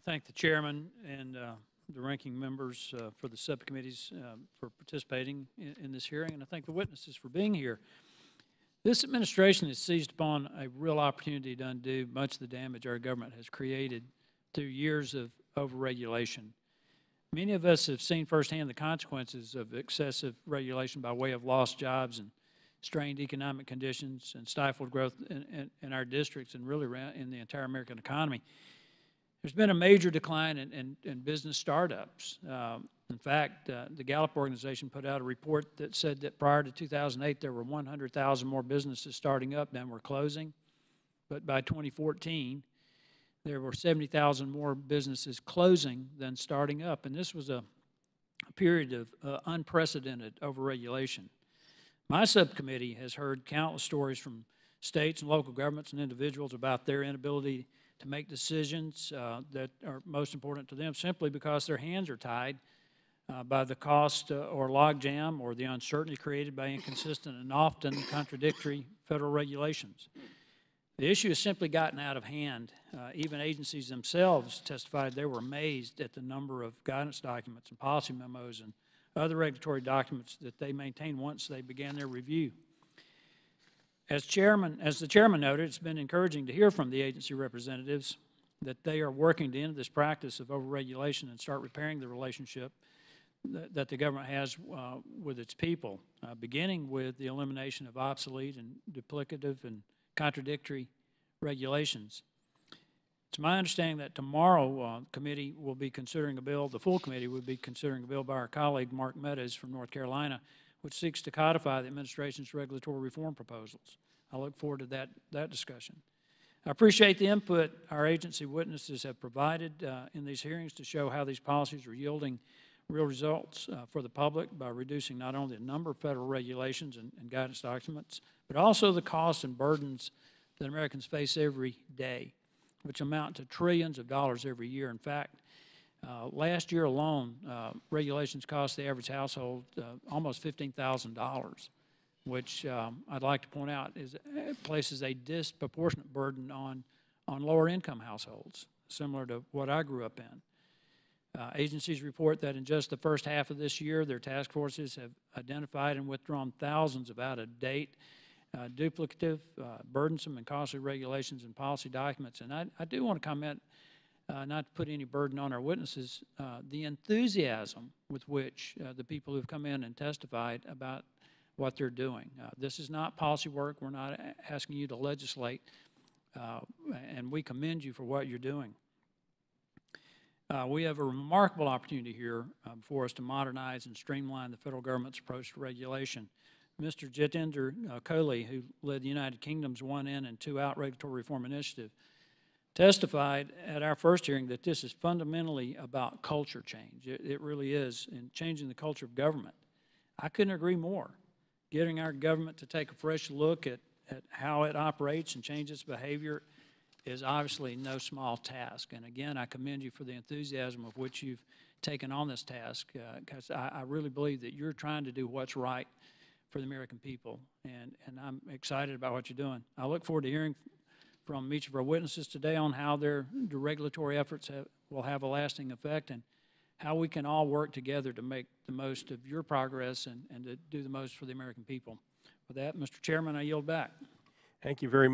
thank the chairman and the ranking members for the subcommittees for participating in this hearing, and I thank the witnesses for being here. This administration has seized upon a real opportunity to undo much of the damage our government has created through years of overregulation. Many of us have seen firsthand the consequences of excessive regulation by way of lost jobs and strained economic conditions and stifled growth in our districts and really around in the entire American economy. There's been a major decline in business startups. In fact, the Gallup organization put out a report that said that prior to 2008, there were 100,000 more businesses starting up than were closing. But by 2014, there were 70,000 more businesses closing than starting up. And this was a period of unprecedented overregulation. My subcommittee has heard countless stories from states and local governments and individuals about their inability to make decisions that are most important to them simply because their hands are tied by the cost or logjam or the uncertainty created by inconsistent and often contradictory federal regulations. The issue has simply gotten out of hand. Even agencies themselves testified they were amazed at the number of guidance documents and policy memos and other regulatory documents that they maintained once they began their review. As the chairman noted, it's been encouraging to hear from the agency representatives that they are working to end this practice of overregulation and start repairing the relationship that the government has with its people, beginning with the elimination of obsolete and duplicative and contradictory regulations. It's my understanding that tomorrow the committee will be considering a bill, the full committee will be considering a bill by our colleague Mark Meadows from North Carolina, which seeks to codify the administration's regulatory reform proposals. I look forward to that discussion. I appreciate the input our agency witnesses have provided in these hearings to show how these policies are yielding real results for the public by reducing not only the number of federal regulations and guidance documents, but also the costs and burdens that Americans face every day, which amount to trillions of dollars every year. In fact, last year alone, regulations cost the average household almost $15,000, which I'd like to point out places a disproportionate burden on lower income households, similar to what I grew up in. Agencies report that in just the first half of this year, their task forces have identified and withdrawn thousands of out-of-date, duplicative, burdensome, and costly regulations and policy documents. And I do want to comment, not to put any burden on our witnesses, the enthusiasm with which the people who've come in and testified about what they're doing. This is not policy work. We're not asking you to legislate, and we commend you for what you're doing. We have a remarkable opportunity here for us to modernize and streamline the federal government's approach to regulation. Mr. Jitendra Kohli, who led the United Kingdom's one in and two out regulatory reform initiative, testified at our first hearing that this is fundamentally about culture change. It really is, in changing the culture of government. I couldn't agree more. Getting our government to take a fresh look at how it operates and change its behavior is obviously no small task. And again, I commend you for the enthusiasm of which you've taken on this task, because I really believe that you're trying to do what's right for the American people, and I'm excited about what you're doing. I look forward to hearing from each of our witnesses today on how their regulatory efforts will have a lasting effect and how we can all work together to make the most of your progress and to do the most for the American people. With that, Mr. Chairman, I yield back. Thank you very much.